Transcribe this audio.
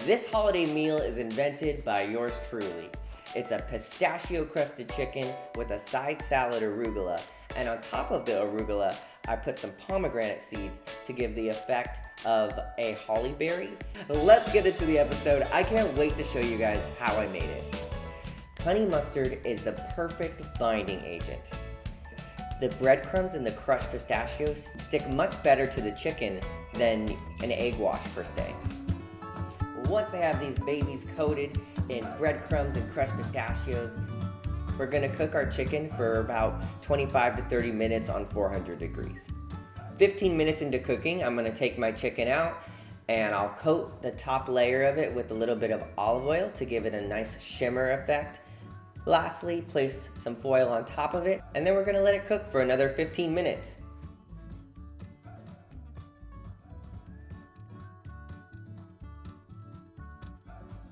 This holiday meal is invented by yours truly. It's a pistachio crusted chicken with a side salad arugula, and on top of the arugula, I put some pomegranate seeds to give the effect of a holly berry. Let's get into the episode. I can't wait to show you guys how I made it. Honey mustard is the perfect binding agent. The breadcrumbs and the crushed pistachios stick much better to the chicken than an egg wash per se. Once I have these babies coated in breadcrumbs and crushed pistachios, we're gonna cook our chicken for about 25 to 30 minutes on 400 degrees. 15 minutes into cooking, I'm gonna take my chicken out and I'll coat the top layer of it with a little bit of olive oil to give it a nice shimmer effect. Lastly, place some foil on top of it, and then we're gonna let it cook for another 15 minutes.